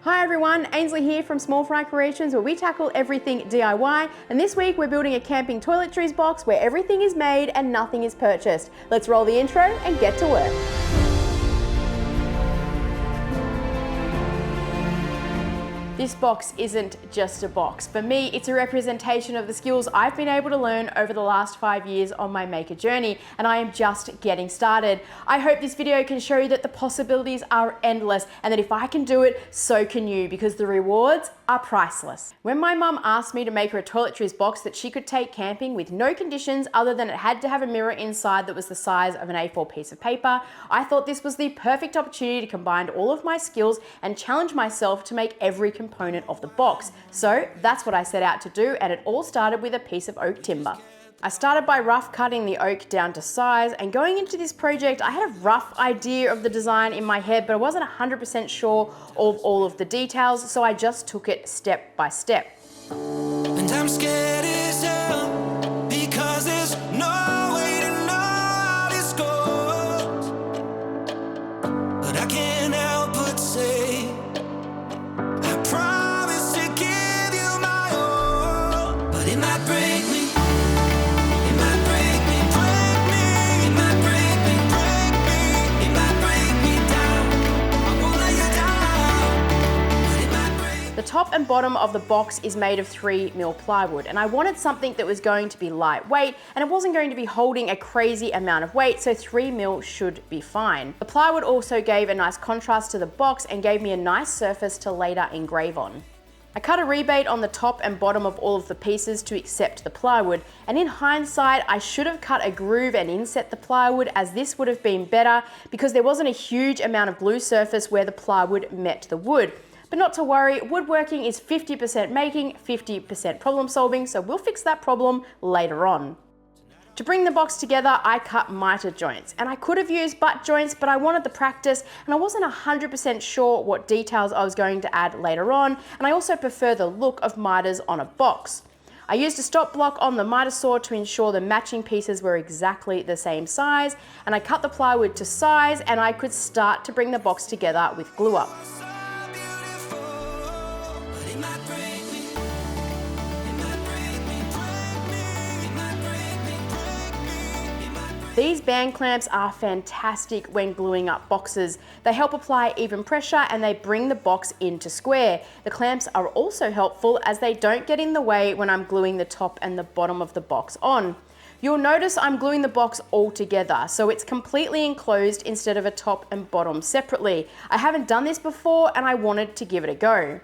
Hi everyone, Ainsley here from Small Fry Creations, where we tackle everything DIY, and this week we're building a camping toiletries box where everything is made and nothing is purchased. Let's roll the intro and get to work. This box isn't just a box. For me, it's a representation of the skills I've been able to learn over the last 5 years on my maker journey, and I am just getting started. I hope this video can show you that the possibilities are endless, and that if I can do it, so can you, because the rewards are priceless. When my mum asked me to make her a toiletries box that she could take camping with no conditions other than it had to have a mirror inside that was the size of an A4 piece of paper, I thought this was the perfect opportunity to combine all of my skills and challenge myself to make every component of the box. So that's what I set out to do, and it all started with a piece of oak timber. I started by rough cutting the oak down to size, and going into this project I had a rough idea of the design in my head, but I wasn't 100% sure of all of the details, so I just took it step by step. And I'm scared as hell because there's no way to know how this goes, but I can't help but say I promise to give you my all, but it might break me. The top and bottom of the box is made of 3mm plywood, and I wanted something that was going to be lightweight and it wasn't going to be holding a crazy amount of weight, so 3mm should be fine. The plywood also gave a nice contrast to the box and gave me a nice surface to later engrave on. I cut a rebate on the top and bottom of all of the pieces to accept the plywood, and in hindsight I should have cut a groove and inset the plywood, as this would have been better because there wasn't a huge amount of glue surface where the plywood met the wood. But not to worry, woodworking is 50% making, 50% problem solving, so we'll fix that problem later on. To bring the box together, I cut miter joints, and I could have used butt joints, but I wanted the practice and I wasn't 100% sure what details I was going to add later on, and I also prefer the look of miters on a box. I used a stop block on the miter saw to ensure the matching pieces were exactly the same size, and I cut the plywood to size, and I could start to bring the box together with glue up. These band clamps are fantastic when gluing up boxes. They help apply even pressure and they bring the box into square. The clamps are also helpful as they don't get in the way when I'm gluing the top and the bottom of the box on. You'll notice I'm gluing the box all together, so it's completely enclosed instead of a top and bottom separately. I haven't done this before and I wanted to give it a go.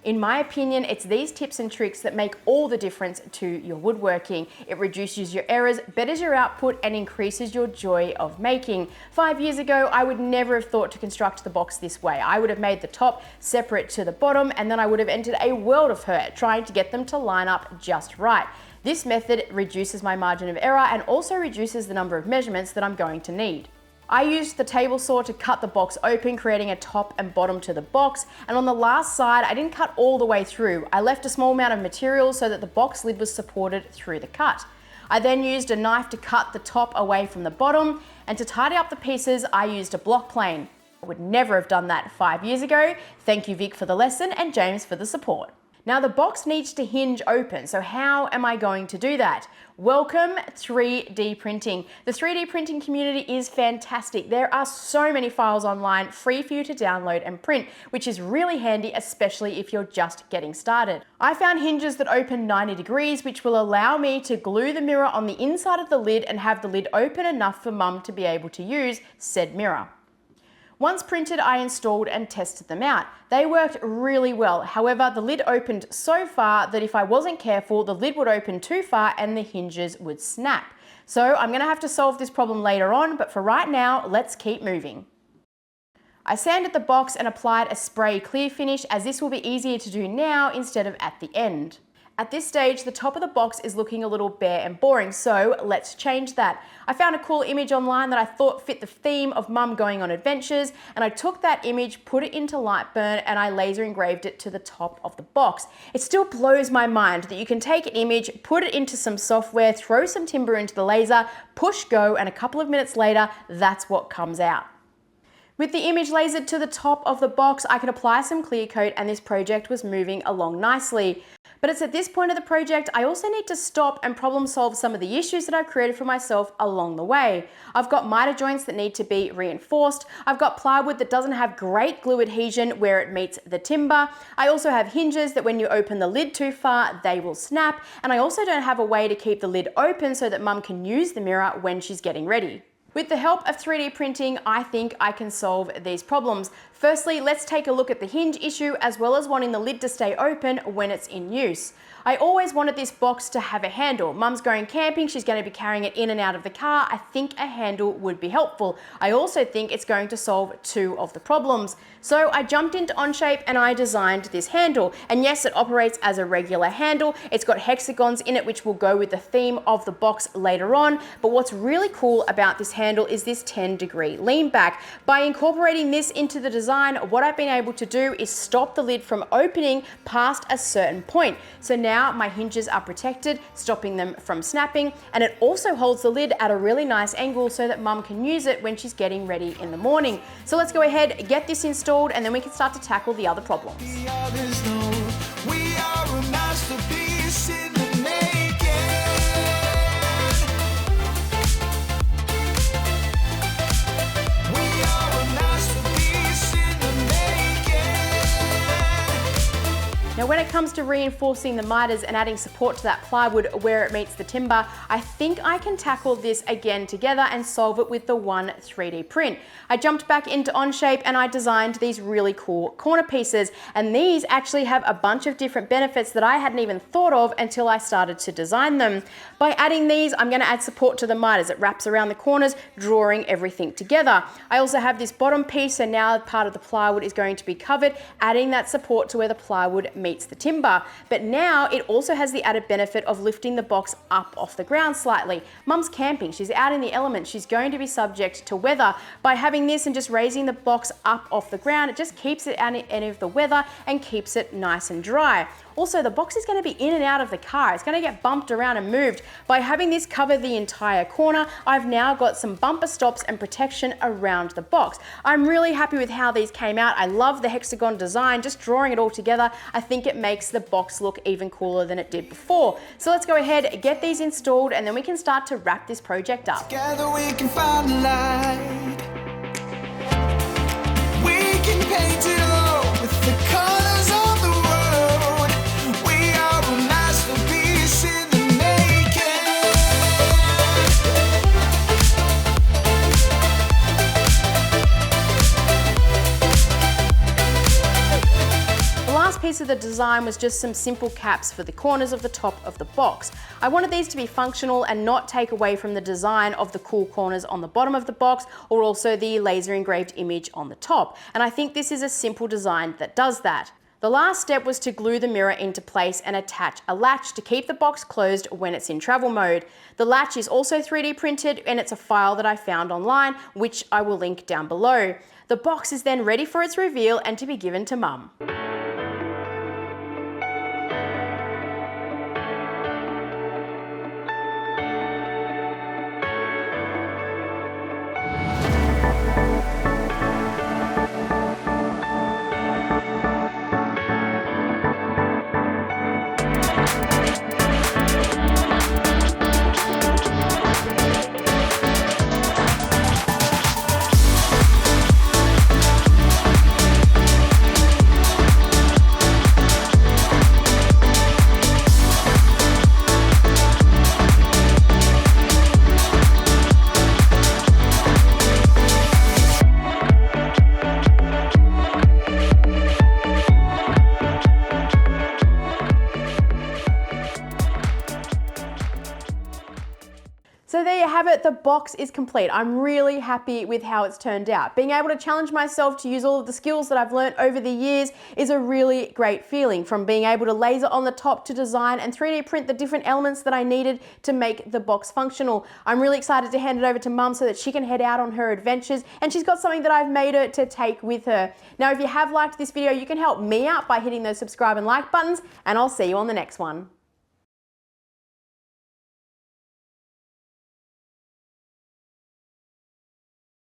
In my opinion, it's these tips and tricks that make all the difference to your woodworking. It reduces your errors, betters your output, and increases your joy of making. 5 years ago, I would never have thought to construct the box this way. I would have made the top separate to the bottom, and then I would have entered a world of hurt trying to get them to line up just right. This method reduces my margin of error and also reduces the number of measurements that I'm going to need. I used the table saw to cut the box open, creating a top and bottom to the box, and on the last side I didn't cut all the way through. I left a small amount of material so that the box lid was supported through the cut. I then used a knife to cut the top away from the bottom, and to tidy up the pieces I used a block plane. I would never have done that 5 years ago. Thank you Vic for the lesson and James for the support. Now the box needs to hinge open, so how am I going to do that? Welcome 3D printing. The 3D printing community is fantastic. There are so many files online free for you to download and print, which is really handy, especially if you're just getting started. I found hinges that open 90 degrees, which will allow me to glue the mirror on the inside of the lid and have the lid open enough for Mum to be able to use said mirror. Once printed, I installed and tested them out. They worked really well. However, the lid opened so far that if I wasn't careful, the lid would open too far and the hinges would snap. So I'm gonna have to solve this problem later on, but for right now, let's keep moving. I sanded the box and applied a spray clear finish, as this will be easier to do now instead of at the end. At this stage, the top of the box is looking a little bare and boring, so let's change that. I found a cool image online that I thought fit the theme of Mum going on adventures, and I took that image, put it into Lightburn, and I laser engraved it to the top of the box. It still blows my mind that you can take an image, put it into some software, throw some timber into the laser, push go, and a couple of minutes later, that's what comes out. With the image lasered to the top of the box, I could apply some clear coat and this project was moving along nicely. But it's at this point of the project, I also need to stop and problem solve some of the issues that I've created for myself along the way. I've got miter joints that need to be reinforced. I've got plywood that doesn't have great glue adhesion where it meets the timber. I also have hinges that when you open the lid too far, they will snap. And I also don't have a way to keep the lid open so that Mum can use the mirror when she's getting ready. With the help of 3D printing, I think I can solve these problems. Firstly, let's take a look at the hinge issue as well as wanting the lid to stay open when it's in use. I always wanted this box to have a handle. Mum's going camping, she's going to be carrying it in and out of the car. I think a handle would be helpful. I also think it's going to solve two of the problems. So I jumped into Onshape and I designed this handle. And yes, it operates as a regular handle. It's got hexagons in it, which will go with the theme of the box later on. But what's really cool about this handle is this 10-degree lean back. By incorporating this into the design, what I've been able to do is stop the lid from opening past a certain point. So now my hinges are protected, stopping them from snapping, and it also holds the lid at a really nice angle so that Mum can use it when she's getting ready in the morning. So let's go ahead, get this installed, and then we can start to tackle the other problems. Now when it comes to reinforcing the miters and adding support to that plywood where it meets the timber, I think I can tackle this again together and solve it with the one 3D print. I jumped back into Onshape and I designed these really cool corner pieces, and these actually have a bunch of different benefits that I hadn't even thought of until I started to design them. By adding these, I'm going to add support to the miters. It wraps around the corners, drawing everything together. I also have this bottom piece, so now part of the plywood is going to be covered, adding that support to where the plywood meets the timber. But now it also has the added benefit of lifting the box up off the ground slightly. Mum's camping, she's out in the elements, she's going to be subject to weather. By having this and just raising the box up off the ground, it just keeps it out of any of the weather and keeps it nice and dry. Also, the box is going to be in and out of the car. It's going to get bumped around and moved. By having this cover the entire corner, I've now got some bumper stops and protection around the box. I'm really happy with how these came out. I love the hexagon design. Just drawing it all together, I think it makes the box look even cooler than it did before. So let's go ahead, get these installed, and then we can start to wrap this project up. Together we can find the light. We can paint it all with the colors of the world. We are a masterpiece in the making. The last piece of the design was just some simple caps for the corners of the top of the box. I wanted these to be functional and not take away from the design of the cool corners on the bottom of the box, or also the laser engraved image on the top. And I think this is a simple design that does that. The last step was to glue the mirror into place and attach a latch to keep the box closed when it's in travel mode. The latch is also 3D printed, and it's a file that I found online, which I will link down below. The box is then ready for its reveal and to be given to Mum. So there you have it, the box is complete. I'm really happy with how it's turned out. Being able to challenge myself to use all of the skills that I've learned over the years is a really great feeling, from being able to laser on the top to design and 3D print the different elements that I needed to make the box functional. I'm really excited to hand it over to Mum so that she can head out on her adventures, and she's got something that I've made her to take with her. Now, if you have liked this video, you can help me out by hitting those subscribe and like buttons, and I'll see you on the next one.